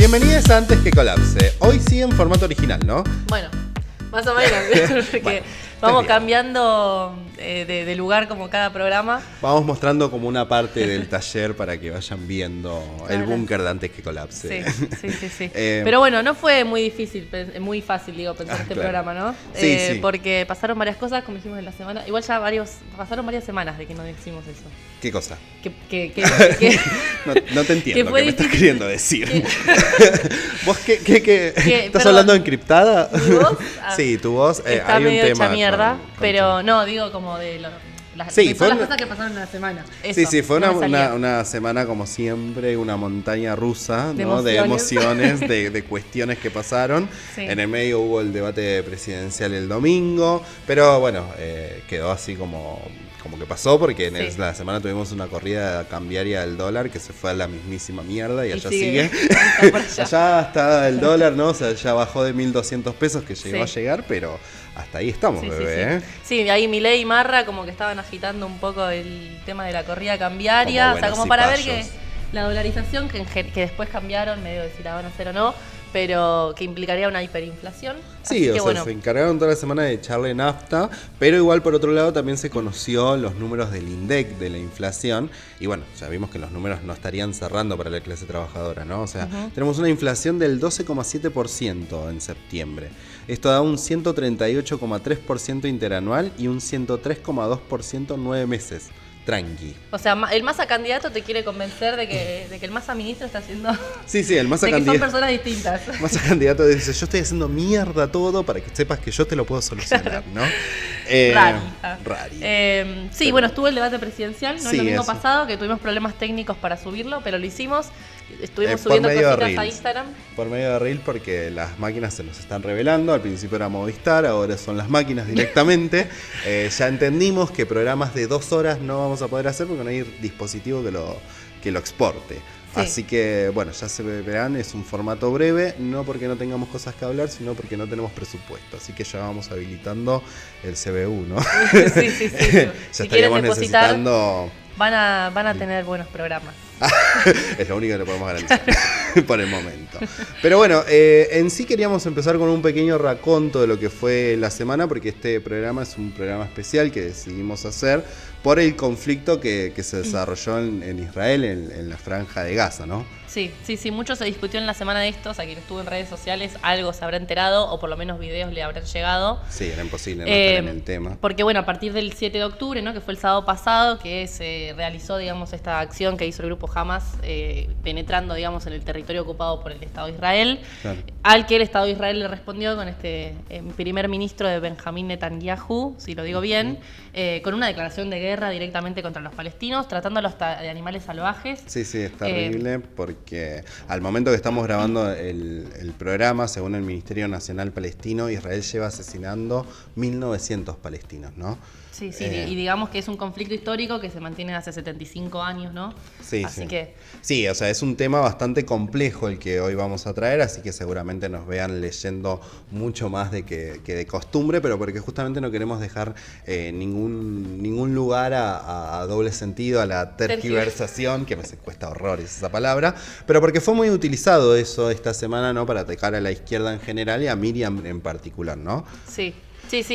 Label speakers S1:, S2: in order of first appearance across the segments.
S1: Bienvenidos a Antes que Colapse. Hoy sí en formato original, ¿no?
S2: Bueno, más o menos, porque
S1: Bueno,
S2: vamos
S1: bien.
S2: cambiando de lugar como cada programa.
S1: Vamos mostrando como una parte del taller para que vayan viendo el
S2: Claro.
S1: búnker de Antes que Colapse.
S2: Sí.
S1: Eh,
S2: Pero bueno, no fue muy difícil, muy fácil, digo, pensar este
S1: claro.
S2: programa, ¿no?
S1: Sí.
S2: Porque pasaron varias cosas, como dijimos en la semana. Igual ya pasaron varias semanas de que no hicimos eso.
S1: ¿Qué cosa?
S2: Que
S1: No te entiendo
S2: que fue
S1: qué me estás
S2: difícil.
S1: queriendo decir. ¿Vos qué? ¿Estás
S2: Perdón.
S1: hablando encriptada?
S2: ¿Mi voz?
S1: Sí, tu voz.
S2: Está
S1: hay un
S2: medio
S1: tema
S2: hecha mierda,
S1: con-
S2: pero no, digo como de
S1: Sí,
S2: de
S1: fue
S2: todas las
S1: una-
S2: cosas que pasaron en la semana. Eso,
S1: Sí, fue
S2: no me salía.
S1: una semana como siempre, una montaña rusa,
S2: De
S1: ¿no? De
S2: emociones.
S1: emociones, de cuestiones que pasaron.
S2: Sí.
S1: En el medio hubo el debate presidencial el domingo, pero bueno, quedó así como que pasó, porque en
S2: Sí.
S1: la semana tuvimos una corrida cambiaria del dólar que se fue a la mismísima mierda y allá
S2: sigue.
S1: sigue.
S2: Está por allá.
S1: Allá está el dólar, ¿no? O sea, ya bajó de 1.200 pesos que llegó
S2: Sí.
S1: a llegar, pero hasta ahí estamos,
S2: Sí,
S1: bebé.
S2: Sí, ahí Milei y Marra como que estaban agitando un poco el tema de la corrida cambiaria,
S1: Como
S2: o sea,
S1: buenos
S2: como para ver
S1: cipayos.
S2: que la dolarización, que después cambiaron, medio de si la van a hacer o no, pero que implicaría una hiperinflación.
S1: Sí,
S2: Así
S1: o
S2: que
S1: sea,
S2: bueno,
S1: se encargaron toda la semana de echarle nafta, pero igual por otro lado también se conoció los números del INDEC de la inflación y bueno, ya vimos que los números no estarían cerrando para la clase trabajadora, ¿no? O sea, tenemos una inflación del 12,7% en septiembre. Esto da un 138,3% interanual y un 103,2% en 9 meses. Tranqui.
S2: o sea, el Massa candidato te quiere convencer de que el Massa ministro está haciendo...
S1: Sí, el Massa
S2: de que son
S1: candidato.
S2: personas distintas.
S1: Massa candidato dice, yo estoy haciendo mierda todo para que sepas que yo te lo puedo solucionar, ¿no? Rari.
S2: Sí, bueno, estuvo el debate presidencial, ¿no?
S1: Sí,
S2: El domingo
S1: eso.
S2: pasado, que tuvimos problemas técnicos para subirlo, pero lo hicimos. Estuvimos
S1: Por
S2: subiendo
S1: medio de
S2: cositas a
S1: Reels.
S2: Instagram.
S1: Por medio de Reel, porque las máquinas se nos están revelando. Al principio era Movistar, ahora son las máquinas directamente. Ya entendimos que programas de 2 horas no vamos a poder hacer porque no hay dispositivo que lo exporte.
S2: Sí.
S1: Así que, bueno, ya se verán, es un formato breve, no porque no tengamos cosas que hablar, sino porque no tenemos presupuesto. Así que ya vamos habilitando el CBU, ¿no?
S2: Sí.
S1: Ya
S2: Si quieren
S1: estaríamos
S2: depositar,
S1: necesitando...
S2: van a tener buenos programas.
S1: Es lo único que le podemos garantizar por el momento. Pero bueno, en sí queríamos empezar con un pequeño raconto de lo que fue la semana, porque este programa es un programa especial que decidimos hacer por el conflicto que se desarrolló en Israel, en la franja de Gaza, ¿no?
S2: Sí, mucho se discutió en la semana de esto, o sea, quien estuvo en redes sociales algo se habrá enterado, o por lo menos videos le habrán llegado.
S1: Sí, era imposible no estar en el tema.
S2: Porque bueno, a partir del 7 de octubre, ¿no? Que fue el sábado pasado, que se realizó, digamos, esta acción que hizo el grupo Hamas, penetrando, digamos, en el territorio ocupado por el Estado de Israel,
S1: Claro.
S2: al que el Estado de Israel le respondió con este primer ministro de Benjamín Netanyahu, si lo digo bien, con una declaración de guerra directamente contra los palestinos, tratándolos hasta de animales salvajes.
S1: Sí, es terrible porque al momento que estamos grabando el programa, según el Ministerio Nacional Palestino, Israel lleva asesinando 1.900 palestinos, ¿no?
S2: Sí, y digamos que es un conflicto histórico que se mantiene hace 75 años, ¿no?
S1: Sí.
S2: Así que...
S1: Sí, o sea, es un tema bastante complejo el que hoy vamos a traer, así que seguramente nos vean leyendo mucho más que de costumbre, pero porque justamente no queremos dejar ningún lugar a doble sentido, a la tergiversación, que me cuesta horrores esa palabra, pero porque fue muy utilizado eso esta semana, ¿no? Para atacar a la izquierda en general y a Miriam en particular, ¿no?
S2: Sí,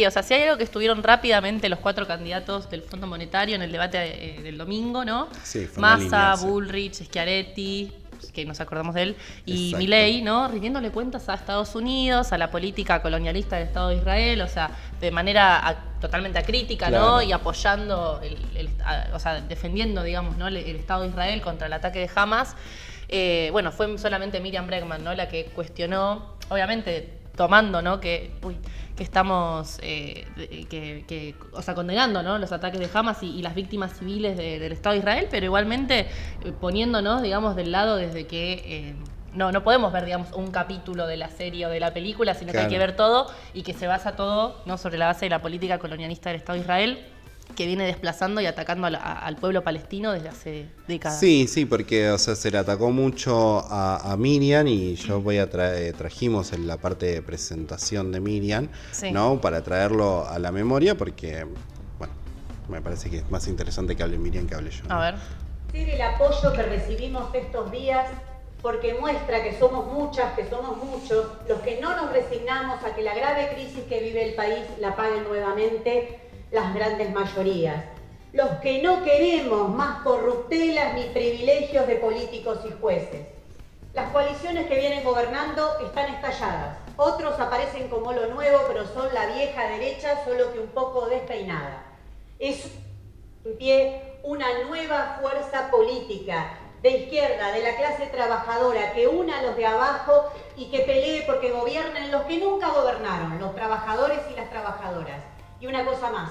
S2: o sea, si hay algo que estuvieron rápidamente los 4 candidatos del Fondo Monetario en el debate del domingo, ¿no?
S1: Sí, fue una
S2: Massa,
S1: alineación.
S2: Bullrich, Schiaretti, que nos acordamos de él, y
S1: Exacto.
S2: Milei, ¿no? Rindiéndole cuentas a Estados Unidos, a la política colonialista del Estado de Israel, o sea, de manera totalmente acrítica,
S1: Claro.
S2: ¿no? Y apoyando, o sea, defendiendo, digamos, ¿no? el Estado de Israel contra el ataque de Hamas. Bueno, fue solamente Miriam Bregman, ¿no? La que cuestionó, obviamente tomando, ¿no? Que estamos o sea, condenando, ¿no? Los ataques de Hamas y las víctimas civiles del Estado de Israel, pero igualmente poniéndonos, digamos, del lado desde que no podemos ver, digamos, un capítulo de la serie o de la película, sino que hay
S1: Claro.
S2: que ver todo y que se basa todo, ¿no? Sobre la base de la política colonialista del Estado de Israel, que viene desplazando y atacando al pueblo palestino desde hace décadas.
S1: Sí, porque o sea, se le atacó mucho a Miriam y yo trajimos en la parte de presentación de Miriam,
S2: Sí.
S1: ¿no? Para traerlo a la memoria porque, bueno, me parece que es más interesante que hable Miriam que hable yo, ¿no?
S2: A ver.
S3: Sin el apoyo que recibimos estos días, porque muestra que somos muchas, que somos muchos, los que no nos resignamos a que la grave crisis que vive el país la paguen nuevamente las grandes mayorías. Los que no queremos más corruptelas ni privilegios de políticos y jueces. Las coaliciones que vienen gobernando están estalladas. Otros aparecen como lo nuevo, pero son la vieja derecha, solo que un poco despeinada. Es en pie una nueva fuerza política de izquierda, de la clase trabajadora, que una a los de abajo y que pelee porque gobiernen los que nunca gobernaron, los trabajadores y las trabajadoras. Y una cosa más,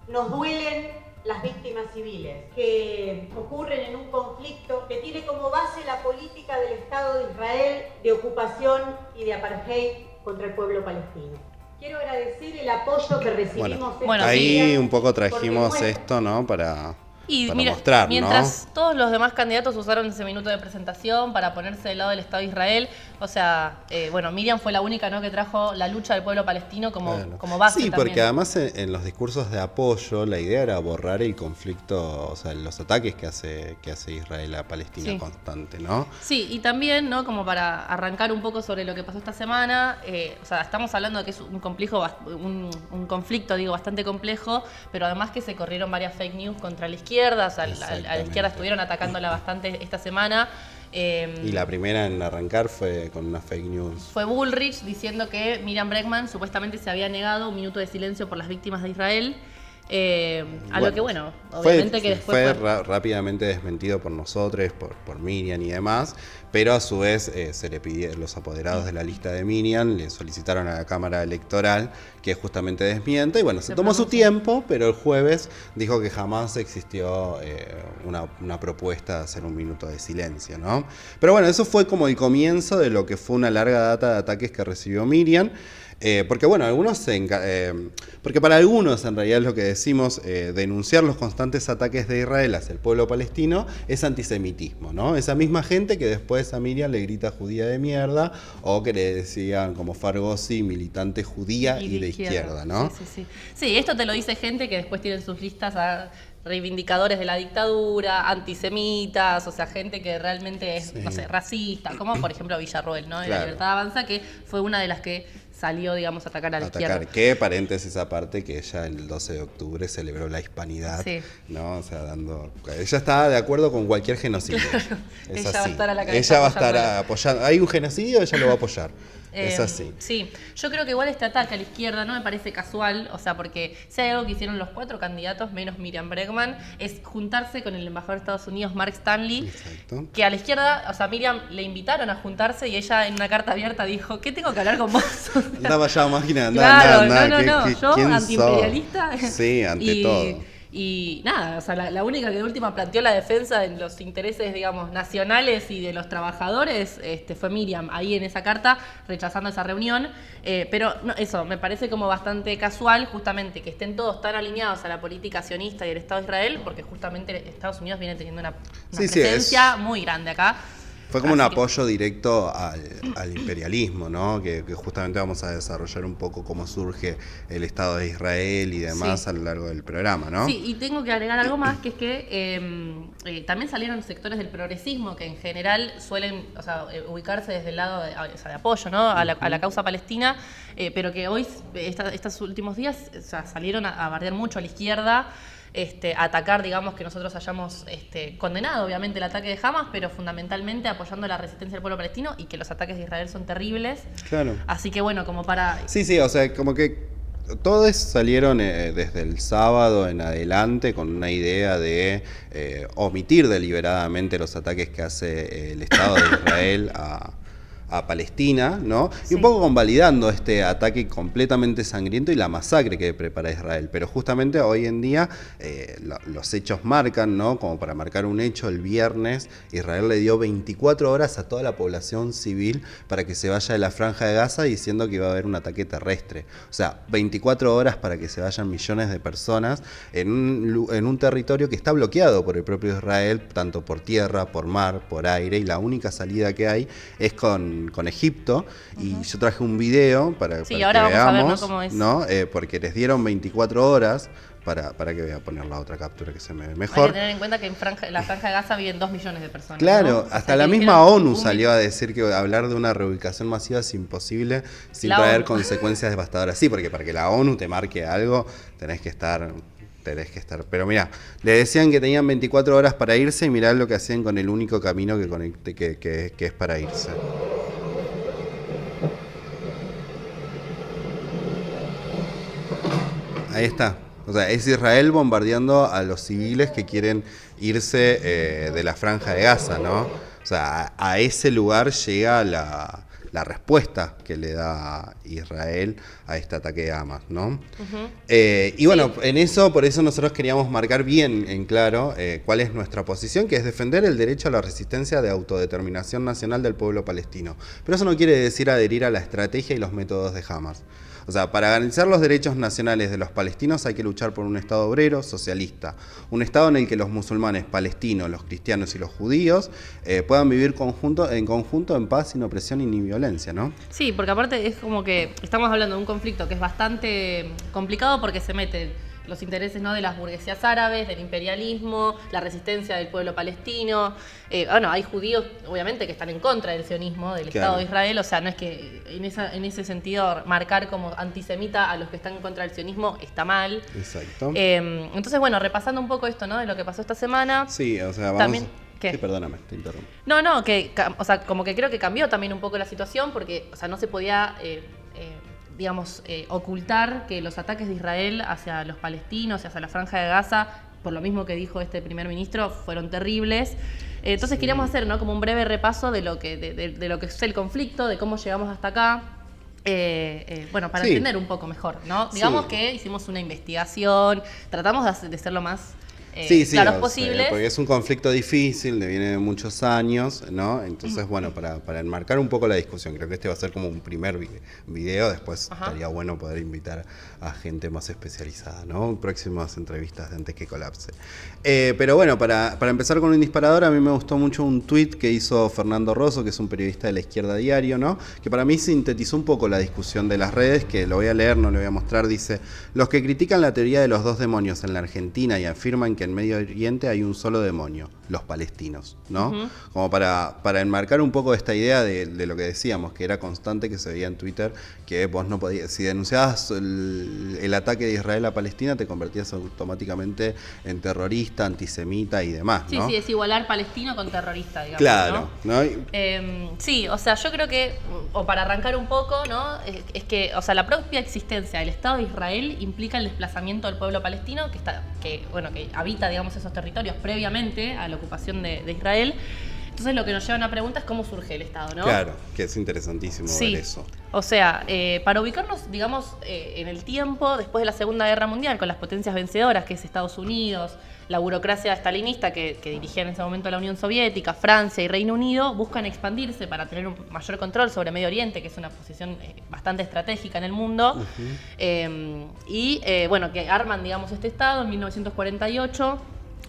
S3: nos duelen las víctimas civiles que ocurren en un conflicto que tiene como base la política del Estado de Israel de ocupación y de apartheid contra el pueblo palestino. Quiero agradecer el apoyo que recibimos.
S1: Bueno, ahí un poco trajimos esto, ¿no? Para
S2: mira,
S1: mostrar,
S2: mientras
S1: ¿no?
S2: todos los demás candidatos usaron ese minuto de presentación para ponerse del lado del Estado de Israel, o sea, bueno, Miriam fue la única, ¿no?, que trajo la lucha del pueblo palestino como base.
S1: Sí,
S2: también.
S1: porque además en los discursos de apoyo la idea era borrar el conflicto, o sea, los ataques que hace Israel a Palestina constante, ¿no?
S2: Sí, y también, ¿no?, como para arrancar un poco sobre lo que pasó esta semana, o sea, estamos hablando de que es un conflicto, digo, bastante complejo, pero además que se corrieron varias fake news contra la izquierda. O sea, a la izquierda estuvieron atacándola bastante esta semana.
S1: Y la primera en arrancar fue con una fake news.
S2: Fue Bullrich diciendo que Miriam Bregman supuestamente se había negado un minuto de silencio por las víctimas de Israel. A lo que, bueno, obviamente que después
S1: fue rápidamente desmentido por nosotros, por Miriam y demás, pero a su vez se le pidió, los apoderados de la lista de Miriam le solicitaron a la Cámara Electoral que justamente desmienta, y bueno, se tomó su tiempo, pero el jueves dijo que jamás existió una propuesta de hacer un minuto de silencio, ¿no? Pero bueno, eso fue como el comienzo de lo que fue una larga data de ataques que recibió Miriam. Porque bueno, porque para algunos en realidad es lo que decimos, denunciar los constantes ataques de Israel hacia el pueblo palestino es antisemitismo, ¿no? Esa misma gente que después a Miriam le grita judía de mierda, o que le decían como Fargosi, militante judía y de izquierda, ¿no?
S2: Sí, esto te lo dice gente que después tiene en sus listas a reivindicadores de la dictadura, antisemitas, o sea, gente que realmente es, no sé, racista, como por ejemplo Villarroel, ¿no? De la Libertad Avanza, que fue una de las que salió, digamos, a atacar a la izquierda.
S1: Que, paréntesis aparte, que ella el 12 de octubre celebró la hispanidad, ¿no? O sea, ella estaba de acuerdo con cualquier genocidio.
S2: Ella va a estar a la cabeza.
S1: Ella va a estar apoyando. Hay un genocidio, ella lo va a apoyar. Es así.
S2: Sí, yo creo que igual este ataque a la izquierda no me parece casual, o sea, porque si hay algo que hicieron los 4 candidatos, menos Miriam Bregman, es juntarse con el embajador de Estados Unidos, Mark Stanley. Exacto. Que a la izquierda, o sea, Miriam le invitaron a juntarse y ella en una carta abierta dijo, ¿qué tengo que hablar con vos? O sea,
S1: andaba ya, máquina,
S2: claro, no, yo antiimperialista.
S1: Sí, ante todo.
S2: Y nada, o sea, la única que de última planteó la defensa de los intereses, digamos, nacionales y de los trabajadores fue Miriam, ahí en esa carta, rechazando esa reunión. Pero no, eso, me parece como bastante casual, justamente, que estén todos tan alineados a la política sionista y el Estado de Israel, porque justamente Estados Unidos viene teniendo una presencia muy grande acá.
S1: Fue como un apoyo directo al imperialismo, ¿no? Que justamente vamos a desarrollar un poco cómo surge el Estado de Israel y demás a lo largo del programa, ¿no?
S2: Sí, y tengo que agregar algo más, que es que también salieron sectores del progresismo que en general suelen, o sea, ubicarse desde el lado de apoyo, ¿no?, a la causa palestina, pero que hoy, estos últimos días, o sea, salieron a bardear mucho a la izquierda, a atacar, digamos, que nosotros hayamos condenado obviamente el ataque de Hamas, pero fundamentalmente apoyando la resistencia del pueblo palestino, y que los ataques de Israel son terribles.
S1: Claro.
S2: Así que bueno, como para...
S1: Sí, o sea, como que todos salieron desde el sábado en adelante con una idea de omitir deliberadamente los ataques que hace el Estado de Israel a Palestina, ¿no? Y un poco convalidando este ataque completamente sangriento y la masacre que prepara Israel. Pero justamente hoy en día los hechos marcan, ¿no? Como para marcar un hecho, el viernes Israel le dio 24 horas a toda la población civil para que se vaya de la Franja de Gaza, diciendo que iba a haber un ataque terrestre. O sea, 24 horas para que se vayan millones de personas en un territorio que está bloqueado por el propio Israel, tanto por tierra, por mar, por aire, y la única salida que hay es con Egipto. Y yo traje un video para que
S2: ahora
S1: veamos,
S2: vamos a ver, ¿no?, cómo es.
S1: ¿no? Porque les dieron 24 horas para que voy a poner la otra captura que se me ve
S2: Hay
S1: mejor.
S2: que tener en cuenta que en la Franja de Gaza viven 2 millones de personas.
S1: Claro,
S2: ¿no?
S1: hasta
S2: O sea,
S1: la
S2: que
S1: misma
S2: dijeron
S1: ONU salió a decir que hablar de una reubicación masiva es imposible sin
S2: La
S1: traer
S2: ONU.
S1: consecuencias devastadoras. Sí, porque para que la ONU te marque algo, tenés que estar. Pero mira, le decían que tenían 24 horas para irse y mirá lo que hacían con el único camino que es para irse. Ahí está. O sea, es Israel bombardeando a los civiles que quieren irse de la Franja de Gaza, ¿no? O sea, a ese lugar llega la respuesta que le da Israel a este ataque de Hamas, ¿no?
S2: Uh-huh.
S1: Y bueno, por eso nosotros queríamos marcar bien en claro cuál es nuestra posición, que es defender el derecho a la resistencia de autodeterminación nacional del pueblo palestino. Pero eso no quiere decir adherir a la estrategia y los métodos de Hamas. O sea, para garantizar los derechos nacionales de los palestinos hay que luchar por un Estado obrero, socialista. Un Estado en el que los musulmanes palestinos, los cristianos y los judíos puedan vivir en conjunto en paz, sin opresión y ni violencia, ¿no?
S2: Sí, porque aparte es como que estamos hablando de un conflicto que es bastante complicado porque se meten los intereses, ¿no?, de las burguesías árabes, del imperialismo, la resistencia del pueblo palestino. Bueno, hay judíos, obviamente, que están en contra del sionismo, del Estado de Israel. O sea, no es que en ese sentido marcar como antisemita a los que están en contra del sionismo está mal.
S1: Exacto.
S2: Entonces, bueno, repasando un poco esto, ¿no?, de lo que pasó esta semana.
S1: Sí, o sea, vamos...
S2: También, ¿qué?
S1: Sí, perdóname, te interrumpo.
S2: No, o sea, como que creo que cambió también un poco la situación porque, o sea, no se podía... digamos, ocultar que los ataques de Israel hacia los palestinos y hacia la Franja de Gaza, por lo mismo que dijo este primer ministro, fueron terribles. Entonces queríamos hacer, ¿no?, como un breve repaso de lo que es el conflicto, de cómo llegamos hasta acá. Bueno, para entender un poco mejor, ¿no? Digamos que hicimos una investigación, tratamos de ser lo más claros posible.
S1: Porque es un conflicto difícil, viene de muchos años, ¿no? Entonces, bueno, para enmarcar un poco la discusión, creo que este va a ser como un primer video, después estaría bueno poder invitar a gente más especializada, ¿no? Próximas entrevistas de Antes que Colapse. Pero bueno, para empezar con un disparador, a mí me gustó mucho un tuit que hizo Fernando Rosso, que es un periodista de La Izquierda Diario, ¿no? Que para mí sintetizó un poco la discusión de las redes, que lo voy a leer, no lo voy a mostrar. Dice: los que critican la teoría de los dos demonios en la Argentina y afirman que en Medio Oriente hay un solo demonio, los palestinos, ¿no? Uh-huh. Como para enmarcar un poco esta idea de lo que decíamos, que era constante, que se veía en Twitter, que vos no podías, si denunciabas el ataque de Israel a Palestina, te convertías automáticamente en terrorista, antisemita y demás, ¿no?
S2: Sí, es igualar palestino con terrorista, digamos.
S1: Claro, ¿no?
S2: Sí, o sea, yo creo que, o para arrancar un poco, ¿no?, es que, o sea, la propia existencia del Estado de Israel implica el desplazamiento del pueblo palestino que habita, digamos, esos territorios previamente a la ocupación de Israel. Entonces lo que nos lleva a una pregunta es cómo surge el Estado, ¿no?
S1: Claro, que es interesantísimo ver eso.
S2: O sea, para ubicarnos, digamos, en el tiempo después de la Segunda Guerra Mundial, con las potencias vencedoras, que es Estados Unidos, la burocracia stalinista que dirigía en ese momento la Unión Soviética, Francia y Reino Unido, buscan expandirse para tener un mayor control sobre Medio Oriente, que es una posición bastante estratégica en el mundo. Uh-huh. Bueno, que arman, digamos, este Estado en 1948,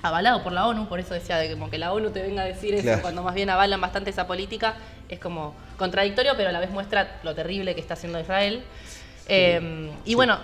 S2: avalado por la ONU. Por eso decía, de como que la ONU te venga a decir eso, claro, cuando más bien avalan bastante esa política, es como contradictorio, pero a la vez muestra lo terrible que está haciendo Israel. Y bueno,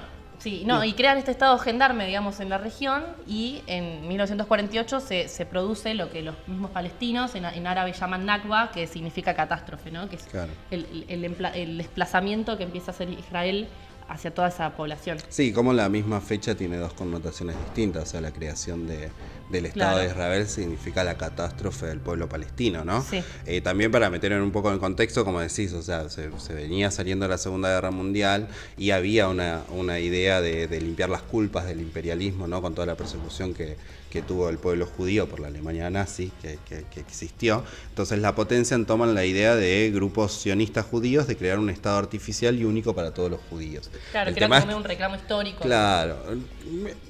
S2: y crean este Estado gendarme, digamos, en la región, y en 1948 se produce lo que los mismos palestinos en árabe llaman Nakba, que significa catástrofe, ¿no? Que es claro, el desplazamiento que empieza a hacer Israel hacia toda esa población.
S1: Sí, como la misma fecha tiene dos connotaciones distintas. O sea, la creación del Estado de Israel significa la catástrofe del pueblo palestino, ¿no?
S2: Sí.
S1: También para meter un poco en contexto, como decís, o sea, se venía saliendo la Segunda Guerra Mundial y había una idea de limpiar las culpas del imperialismo, ¿no? Con toda la persecución que tuvo el pueblo judío por la Alemania nazi que existió. Entonces la potencia toman la idea de grupos sionistas judíos de crear un Estado artificial y único para todos los judíos.
S2: Claro, que era como un reclamo histórico.
S1: Claro,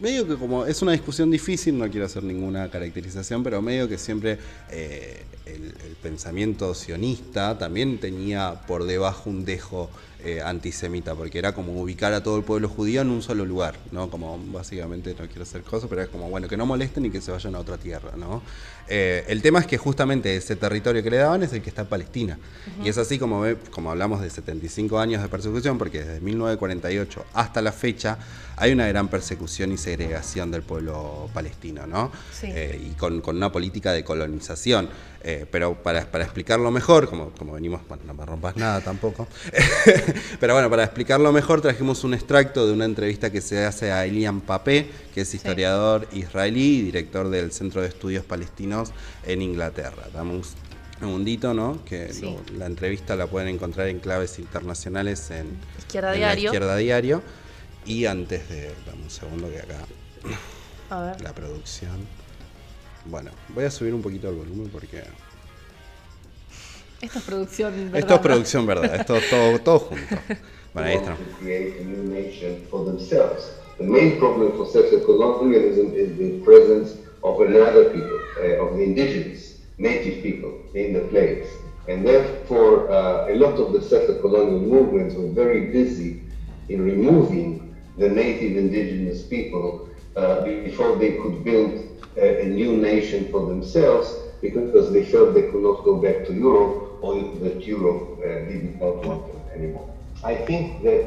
S1: medio que como es una discusión difícil, no quiero hacer ninguna caracterización, pero medio que siempre el pensamiento sionista también tenía por debajo un dejo antisemita, porque era como ubicar a todo el pueblo judío en un solo lugar, ¿no? Como básicamente, no quiero hacer cosas, pero es como, bueno, que no moleste molesten y que se vayan a otra tierra, ¿no? El tema es que justamente ese territorio que le daban es el que está en Palestina. Y es así como hablamos de 75 años de persecución, porque desde 1948 hasta la fecha hay una gran persecución y segregación del pueblo palestino, ¿no?
S2: Sí.
S1: Y con una política de colonización. Pero para explicarlo mejor, como venimos, bueno, no me rompas nada tampoco, pero bueno, para explicarlo mejor trajimos un extracto de una entrevista que se hace a Elian Papé, que es historiador israelí y director del Centro de Estudios Palestinos en Inglaterra. Damos un segundito, ¿no? Que la entrevista la pueden encontrar en Claves Internacionales en
S2: Izquierda
S1: la
S2: Diario.
S1: Izquierda Diario. Y antes de, dame un segundo que acá
S2: A ver.
S1: la producción. Bueno, voy a subir un poquito el volumen porque
S2: Esto es producción, ¿verdad?
S1: esto es producción, ¿verdad? Esto todo junto. Bueno, ahí está.
S4: To create a new nation for themselves. The main problem for settler-colonialism is the presence of another people, of the indigenous, native people in the place. And therefore, a lot of the settler-colonial movements were very busy in removing the native indigenous people before they could build a new nation for themselves, because they felt they could not go back to Europe, or that Europe did not want them anymore. I think that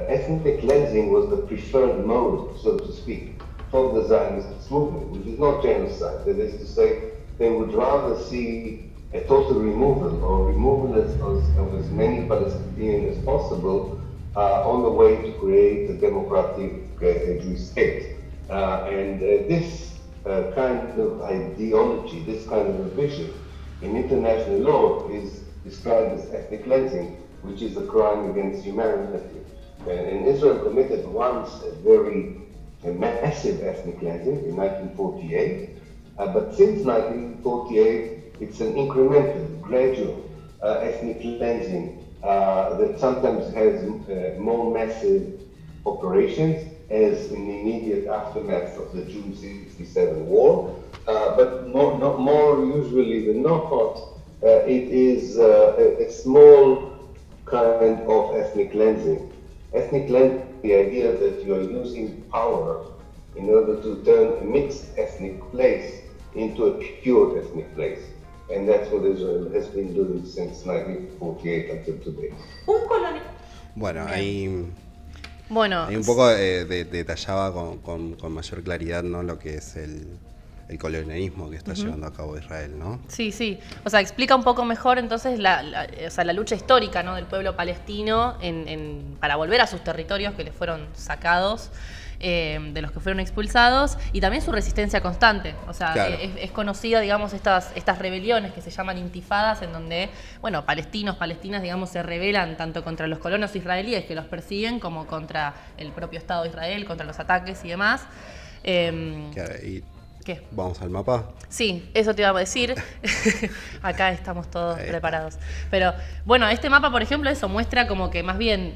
S4: ethnic cleansing was the preferred mode, so to speak, for the Zionist movement, which is not genocide. That is to say, they would rather see a total removal, or removal of as many Palestinians as possible, on the way to create a democratic Jewish state. This kind of ideology, this kind of vision in international law is described as ethnic cleansing, which is a crime against humanity. And Israel committed once a massive ethnic cleansing in 1948, but since 1948 it's an incremental, gradual ethnic cleansing that sometimes has more massive operations, as in the immediate aftermath of the June 67 war, but more usually than not, it is a small kind of ethnic cleansing. Ethnic cleansing, the idea that you are using power in order to turn a mixed ethnic place into a pure ethnic place. And that's what Israel has been doing since 1948 until today.
S1: Bueno, ahí
S2: Bueno,
S1: un poco detallaba con mayor claridad, ¿no?, lo que es el colonialismo que está llevando a cabo Israel, ¿no?
S2: sí, sí. O sea, explica un poco mejor entonces la lucha histórica, ¿no?, del pueblo palestino para volver a sus territorios que les fueron sacados, de los que fueron expulsados, y también su resistencia constante. O sea,
S1: claro,
S2: es conocida, digamos, estas rebeliones que se llaman intifadas, en donde, bueno, palestinas, digamos, se rebelan tanto contra los colonos israelíes que los persiguen, como contra el propio Estado de Israel, contra los ataques y demás.
S1: Claro, y
S2: ¿Qué?
S1: ¿vamos al mapa?
S2: Sí, eso te iba a decir. Acá estamos todos preparados. Pero bueno, este mapa, por ejemplo, eso muestra como que más bien,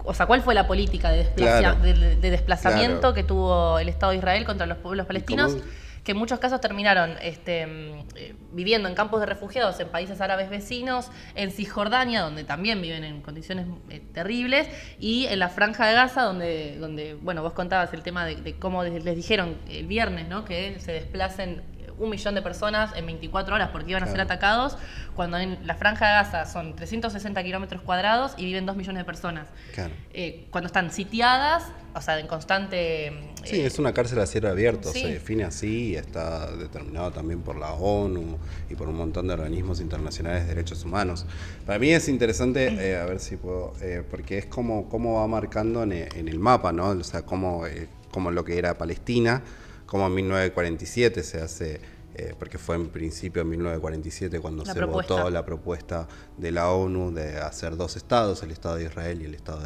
S2: o sea, cuál fue la política de desplazamiento que tuvo el Estado de Israel contra los pueblos palestinos, que en muchos casos terminaron viviendo en campos de refugiados en países árabes vecinos, en Cisjordania, donde también viven en condiciones terribles, y en la Franja de Gaza, donde bueno, vos contabas el tema de cómo les dijeron el viernes, ¿no?, que se desplacen 1 millón de personas en 24 horas porque iban a ser atacados, cuando en la Franja de Gaza son 360 kilómetros cuadrados y viven 2 millones de personas.
S1: Claro.
S2: Cuando están sitiadas, o sea, en constante...
S1: Sí, es una cárcel a cielo abierto,
S2: sí.
S1: Se define así y está determinado también por la ONU y por un montón de organismos internacionales de derechos humanos. Para mí es interesante, a ver si puedo, porque es cómo va marcando en el mapa, ¿no? O sea, cómo lo que era Palestina, como en 1947 se hace, porque fue en principio en 1947 cuando se votó la propuesta de la ONU de hacer 2 estados, el Estado de Israel y el Estado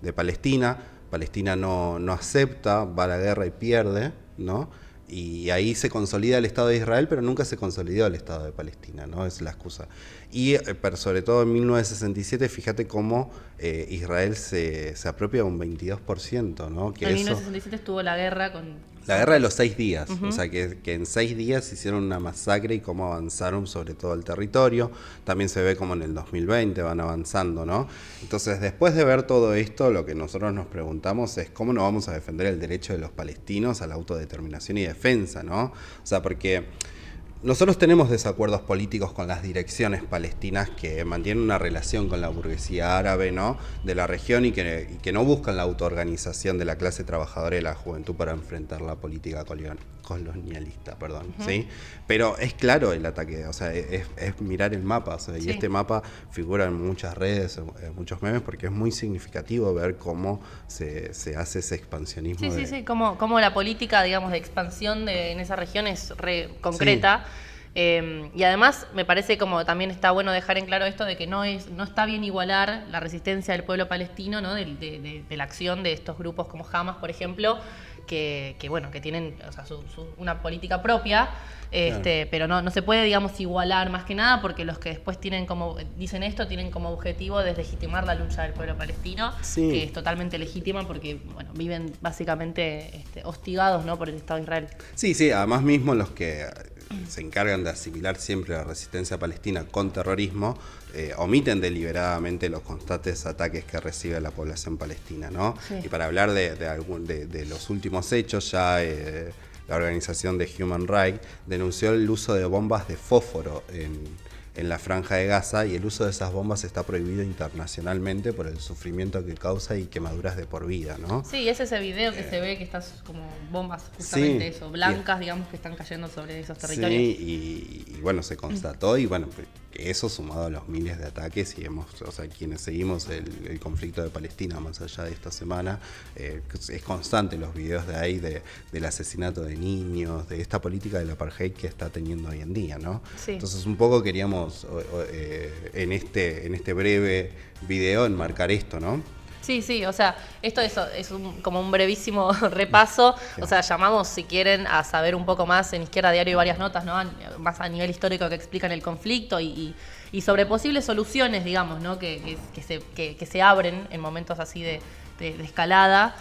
S1: de Palestina. Palestina no acepta, va a la guerra y pierde, ¿no? Y ahí se consolida el Estado de Israel, pero nunca se consolidó el Estado de Palestina, ¿no? Es la excusa. Y pero sobre todo en 1967, fíjate cómo Israel se apropia un 22%, ¿no? Que
S2: en 1967 estuvo la guerra con
S1: La guerra de los 6 días, o sea que en 6 días hicieron una masacre y cómo avanzaron sobre todo el territorio. También se ve como en el 2020 van avanzando, ¿no? Entonces, después de ver todo esto, lo que nosotros nos preguntamos es cómo nos vamos a defender el derecho de los palestinos a la autodeterminación y defensa, ¿no? O sea, porque nosotros tenemos desacuerdos políticos con las direcciones palestinas que mantienen una relación con la burguesía árabe, ¿no?, de la región y que no buscan la autoorganización de la clase trabajadora y la juventud para enfrentar la política colonialista, ¿sí? Pero es claro el ataque, o sea, es mirar el mapa, o sea, y este mapa figura en muchas redes, en muchos memes, porque es muy significativo ver cómo se hace ese expansionismo.
S2: Sí, como la política, digamos, de expansión en esa región es re concreta. Sí. Y además me parece como también está bueno dejar en claro esto de que no está bien igualar la resistencia del pueblo palestino, ¿no?, de la acción de estos grupos como Hamas, por ejemplo, que tienen, o sea, una política propia, claro. Pero no se puede, digamos, igualar más que nada porque los que después tienen como objetivo deslegitimar la lucha del pueblo palestino, que es totalmente legítima porque viven básicamente hostigados, ¿no?, por el Estado de Israel.
S1: Sí, además mismo los que se encargan de asimilar siempre la resistencia palestina con terrorismo, omiten deliberadamente los constantes ataques que recibe la población palestina, ¿no? Sí. Y para hablar de los últimos hechos, ya la organización de Human Rights denunció el uso de bombas de fósforo en la Franja de Gaza, y el uso de esas bombas está prohibido internacionalmente por el sufrimiento que causa y quemaduras de por vida, ¿no?
S2: Sí, es ese video que se ve que están como bombas justamente blancas, digamos, que están cayendo sobre esos territorios.
S1: Sí, y bueno, se constató, y eso sumado a los miles de ataques, y quienes seguimos el conflicto de Palestina más allá de esta semana, es constante los videos de ahí del asesinato de niños, de esta política del apartheid que está teniendo hoy en día, ¿no? Sí. Entonces un poco queríamos en este breve video enmarcar esto, ¿no?
S2: Sí, o sea, esto es como un brevísimo repaso, o sea, llamamos si quieren a saber un poco más en Izquierda Diario y varias notas, ¿no?, más a nivel histórico que explican el conflicto y sobre posibles soluciones, digamos, ¿no?, que se abren en momentos así de escalada.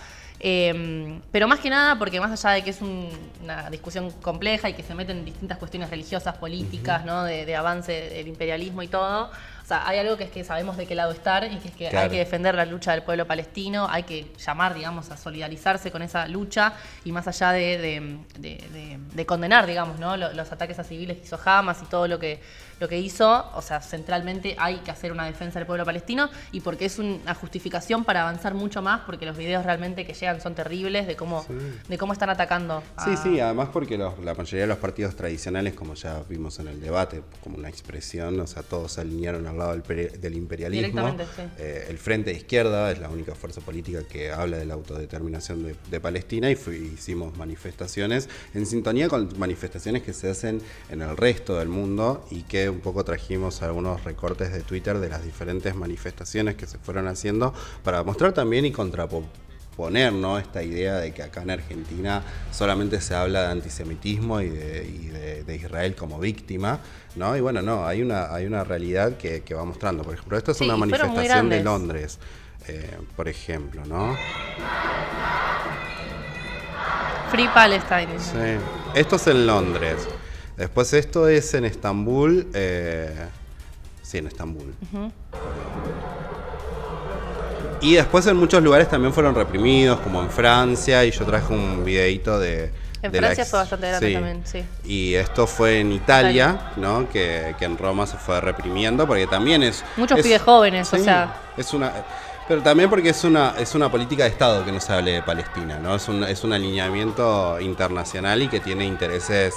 S2: Pero más que nada porque más allá de que es una discusión compleja y que se meten en distintas cuestiones religiosas, políticas, ¿no?, de avance del imperialismo y todo, o sea, hay algo que es que sabemos de qué lado estar y que es que hay que defender la lucha del pueblo palestino, hay que llamar, digamos, a solidarizarse con esa lucha y más allá de condenar, digamos, ¿no?, los ataques a civiles que hizo Hamas y todo lo que hizo, o sea, centralmente hay que hacer una defensa del pueblo palestino y porque es una justificación para avanzar mucho más, porque los videos realmente que llegan son terribles de cómo están atacando.
S1: Sí, además porque la mayoría de los partidos tradicionales, como ya vimos en el debate, como una expresión, o sea, todos se alinearon al lado del imperialismo. El Frente de Izquierda es la única fuerza política que habla de la autodeterminación de Palestina, y hicimos manifestaciones en sintonía con manifestaciones que se hacen en el resto del mundo, y que un poco trajimos algunos recortes de Twitter de las diferentes manifestaciones que se fueron haciendo para mostrar también y contraponer, ¿no?, esta idea de que acá en Argentina solamente se habla de antisemitismo y de Israel como víctima, ¿no? Y bueno, no, hay una realidad que va mostrando. Por ejemplo, esta es una manifestación de Londres, por ejemplo, ¿no?
S2: Free Palestine.
S1: Sí, esto es en Londres. Después esto es en Estambul. Sí, en Estambul. Y después en muchos lugares también fueron reprimidos, como en Francia, y yo traje un videíto de
S2: Francia fue bastante grande también, sí.
S1: Y esto fue en Italia, ¿no?, que en Roma se fue reprimiendo, porque también
S2: muchos pibes jóvenes, o sea.
S1: Pero también porque es una política de Estado que no se hable de Palestina, ¿no? Es un alineamiento internacional y que tiene intereses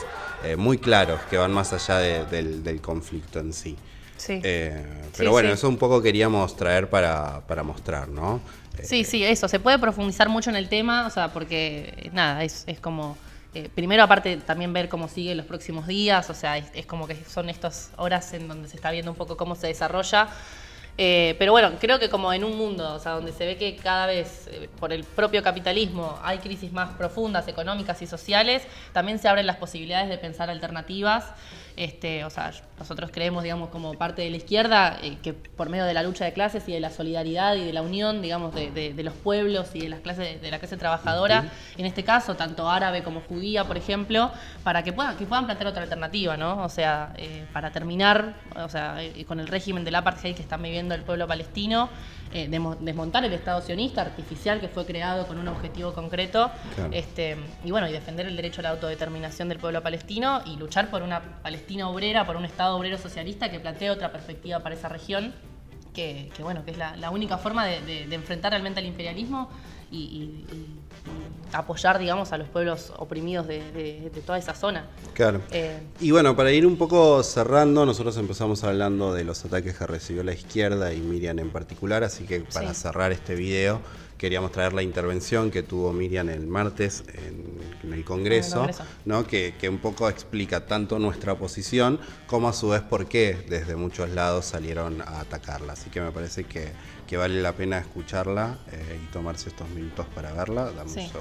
S1: muy claros que van más allá del conflicto en sí.
S2: Sí.
S1: Pero bueno, eso un poco queríamos traer para mostrar, ¿no?
S2: Sí, eso. Se puede profundizar mucho en el tema, o sea, porque nada, es como... primero, aparte, también ver cómo sigue los próximos días, o sea, es como que son estas horas en donde se está viendo un poco cómo se desarrolla. Pero bueno, creo que como en un mundo, o sea, donde se ve que cada vez por el propio capitalismo hay crisis más profundas, económicas y sociales, también se abren las posibilidades de pensar alternativas O sea, nosotros creemos, digamos, como parte de la izquierda, que por medio de la lucha de clases y de la solidaridad y de la unión, digamos, de los pueblos y de las clases, de la clase trabajadora, en este caso, tanto árabe como judía, por ejemplo, para que puedan plantear otra alternativa, ¿no? O sea, para terminar, o sea, con el régimen del apartheid que está viviendo el pueblo palestino, desmontar el Estado sionista artificial que fue creado con un objetivo concreto, claro. Y bueno, y defender el derecho a la autodeterminación del pueblo palestino y luchar por una Palestina obrera, por un Estado obrero socialista que plantee otra perspectiva para esa región, que bueno, que es la única forma de enfrentar realmente al imperialismo y apoyar, digamos, a los pueblos oprimidos de toda esa zona.
S1: Claro. Y bueno, para ir un poco cerrando, nosotros empezamos hablando de los ataques que recibió la izquierda y Miriam en particular, así que para cerrar este video queríamos traer la intervención que tuvo Miriam el martes en el Congreso, ¿no? Que un poco explica tanto nuestra posición como a su vez por qué desde muchos lados salieron a atacarla. Así que me parece que vale la pena escucharla y tomarse estos minutos para verla. Dame un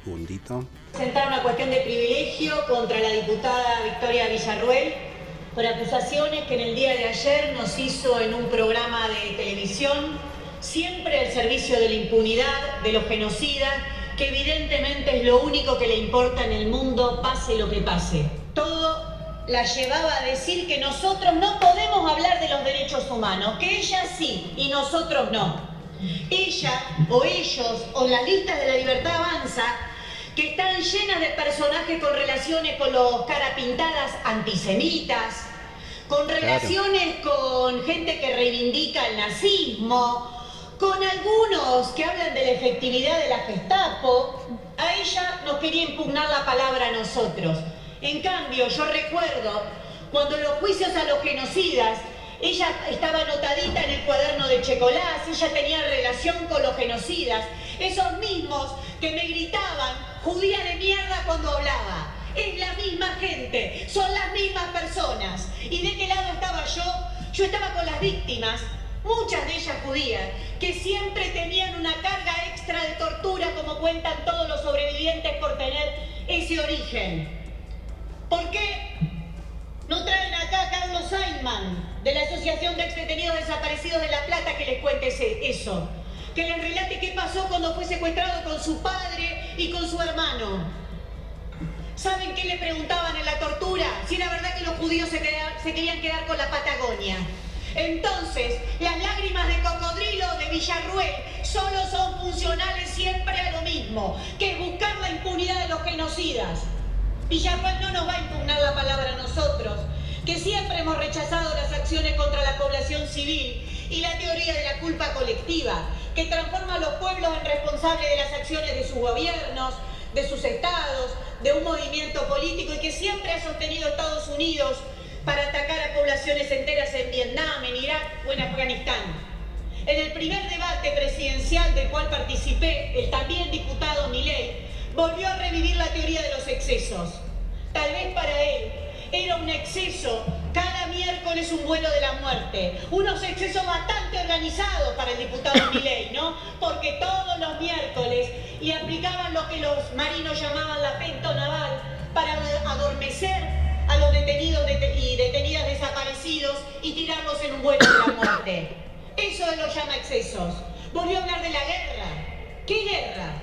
S1: segundito.
S3: Presentar una cuestión de privilegio contra la diputada Victoria Villarruel por acusaciones que en el día de ayer nos hizo en un programa de televisión, siempre al servicio de la impunidad de los genocidas, que evidentemente es lo único que le importa en el mundo, pase lo que pase. Todo la llevaba a decir que nosotros no podemos hablar de los derechos humanos, que ella sí y nosotros no. Ella o ellos o las listas de la Libertad Avanza, que están llenas de personajes con relaciones con los carapintadas antisemitas, con relaciones con gente que reivindica el nazismo, con algunos que hablan de la efectividad de la Gestapo. A ella nos quería impugnar la palabra a nosotros. En cambio, yo recuerdo cuando en los juicios a los genocidas, ella estaba anotadita en el cuaderno de Checolás, ella tenía relación con los genocidas, esos mismos que me gritaban judía de mierda cuando hablaba. Es la misma gente, son las mismas personas. ¿Y de qué lado estaba yo? Yo estaba con las víctimas, muchas de ellas judías, que siempre tenían una carga extra de tortura, como cuentan todos los sobrevivientes, por tener ese origen. ¿Por qué no traen acá a Carlos Sainman, de la Asociación de Exdetenidos Desaparecidos de La Plata, que les cuente eso? Que les relate qué pasó cuando fue secuestrado con su padre y con su hermano. ¿Saben qué le preguntaban en la tortura? Si era verdad que los judíos se querían quedar con la Patagonia. Entonces, las lágrimas de cocodrilo de Villarruel solo son funcionales siempre a lo mismo, que es buscar la impunidad de los genocidas. Villarruel no nos va a impugnar la palabra a nosotros, que siempre hemos rechazado las acciones contra la población civil y la teoría de la culpa colectiva, que transforma a los pueblos en responsables de las acciones de sus gobiernos, de sus estados, de un movimiento político, y que siempre ha sostenido Estados Unidos para atacar a poblaciones enteras en Vietnam, en Irak o en Afganistán. En el primer debate presidencial del cual participé, el también diputado Milei volvió a revivir la teoría de los excesos. Tal vez para él era un exceso cada miércoles un vuelo de la muerte. Unos excesos bastante organizados para el diputado Milei, ¿no? Porque todos los miércoles le aplicaban lo que los marinos llamaban la pento naval para adormecer a los detenidos y detenidas desaparecidos y tirarlos en un vuelo de la muerte. Eso él lo llama excesos. Volvió a hablar de la guerra. ¿Qué guerra?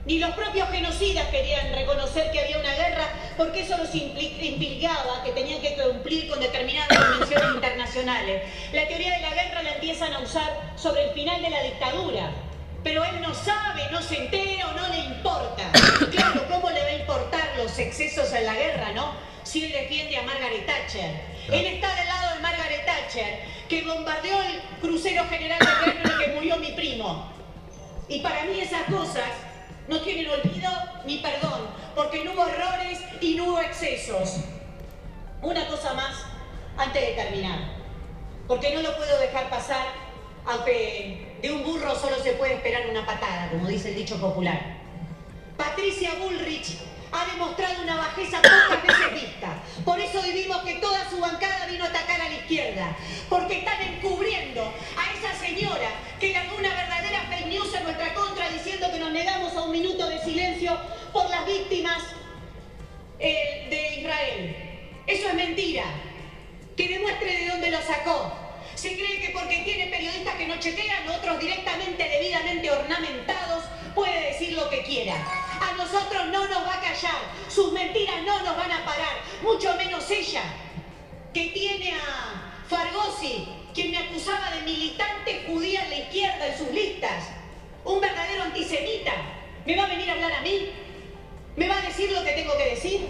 S3: Ni los propios genocidas querían reconocer que había una guerra, porque eso los implicaba que tenían que cumplir con determinadas convenciones internacionales. La teoría de la guerra la empiezan a usar sobre el final de la dictadura. Pero él no sabe, no se entera o no le importa. Claro, ¿cómo le va a importar los excesos en la guerra, no? Si él defiende a Margaret Thatcher. Él está del lado de Margaret Thatcher, que bombardeó el crucero General de Guerra en el que murió mi primo. Y para mí esas cosas no tienen olvido ni perdón, porque no hubo errores y no hubo excesos. Una cosa más antes de terminar, porque no lo puedo dejar pasar, aunque de un burro solo se puede esperar una patada, como dice el dicho popular. Patricia Bullrich ha demostrado una bajeza pocas veces vista. Por eso vivimos que toda su bancada vino a atacar a la izquierda, porque están encubriendo a esa señora que largó una verdadera fake news en nuestra contra, diciendo que nos negamos a un minuto de silencio por las víctimas de Israel. Eso es mentira. Que demuestre de dónde lo sacó. Se cree que porque tiene periodistas que no chequean, otros directamente, debidamente ornamentados, puede decir lo que quiera. A nosotros no nos va a callar, sus mentiras no nos van a parar, mucho menos ella, que tiene a Fargosi, quien me acusaba de militante judía en la izquierda en sus listas, un verdadero antisemita. ¿Me va a venir a hablar a mí? ¿Me va a decir lo que tengo que decir?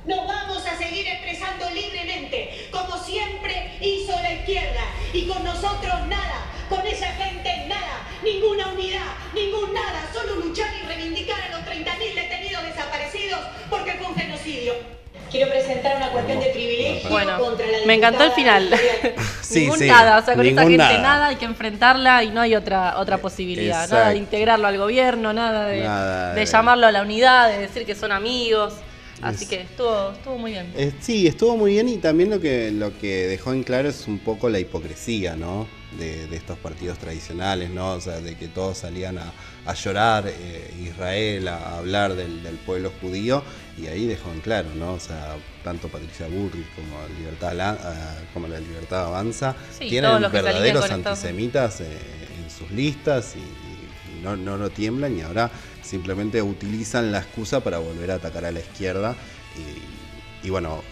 S3: Nos vamos a seguir expresando libremente, como siempre hizo la izquierda. Y con nosotros nada, con esa gente nada, ninguna unidad, ningún nada, solo luchar y reivindicar a los 30.000 detenidos desaparecidos porque fue un genocidio. Quiero presentar una cuestión de privilegio
S2: Bueno,
S3: contra la
S2: me encantó el final.
S1: Sí,
S2: Ningún
S1: sí,
S2: nada, o sea, con esta
S1: ningún
S2: gente
S1: nada.
S2: nada, hay que enfrentarla y no hay otra posibilidad.
S1: Exacto.
S2: Nada de integrarlo al gobierno, nada de llamarlo a la unidad, de decir que son amigos. Así que estuvo muy bien.
S1: Sí, estuvo muy bien y también lo que dejó en claro es un poco la hipocresía, ¿no? De estos partidos tradicionales, ¿no? O sea, de que todos salían a llorar Israel, a hablar del pueblo judío, y ahí dejó en claro, ¿no? O sea, tanto Patricia Bullrich como la Libertad Avanza
S2: Sí,
S1: tienen
S2: todos los que se alinean
S1: verdaderos
S2: con Estados
S1: antisemitas en sus listas y no tiemblan, y ahora simplemente utilizan la excusa para volver a atacar a la izquierda y bueno,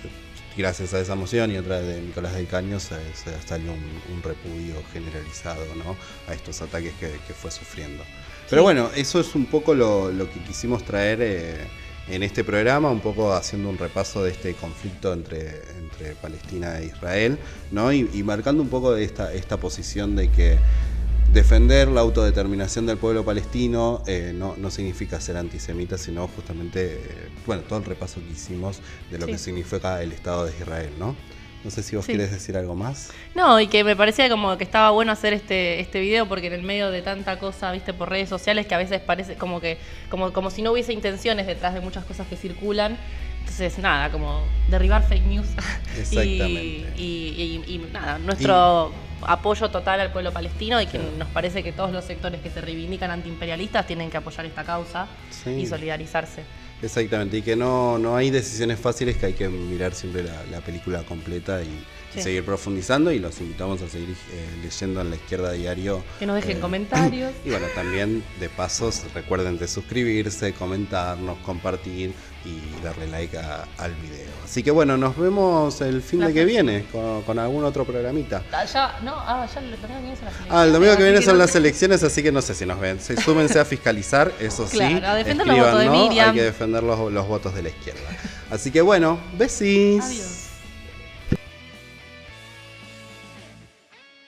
S1: gracias a esa moción y otra de Nicolás del Caño se salió un repudio generalizado, ¿no? A estos ataques que fue sufriendo. Pero bueno, eso es un poco lo que quisimos traer en este programa, un poco haciendo un repaso de este conflicto entre Palestina e Israel, ¿no? Y marcando un poco de esta posición de que defender la autodeterminación del pueblo palestino no significa ser antisemita, sino justamente, todo el repaso que hicimos de lo que significa el Estado de Israel, ¿no? No sé si vos querés decir algo más.
S2: No, y que me parecía como que estaba bueno hacer este video porque en el medio de tanta cosa, viste, por redes sociales, que a veces parece como si no hubiese intenciones detrás de muchas cosas que circulan. Entonces, nada, como derribar fake news.
S1: Exactamente.
S2: y nada, nuestro apoyo total al pueblo palestino y que nos parece que todos los sectores que se reivindican antiimperialistas tienen que apoyar esta causa y solidarizarse.
S1: Exactamente, y que no hay decisiones fáciles, que hay que mirar siempre la película completa y seguir profundizando, y los invitamos a seguir leyendo en La Izquierda Diario.
S2: Que nos dejen comentarios.
S1: Y bueno, también de pasos recuerden de suscribirse, comentarnos, compartir y darle like al video. Así que bueno, nos vemos el fin de que viene con algún otro programita.
S2: Ya el domingo que viene son las elecciones.
S1: El domingo que viene son las elecciones, así que no sé si nos ven. Súmense a fiscalizar, eso sí.
S2: Claro, a defender los votos de Miriam.
S1: Hay que defender los votos de la izquierda. Así que bueno, besis.
S2: Adiós.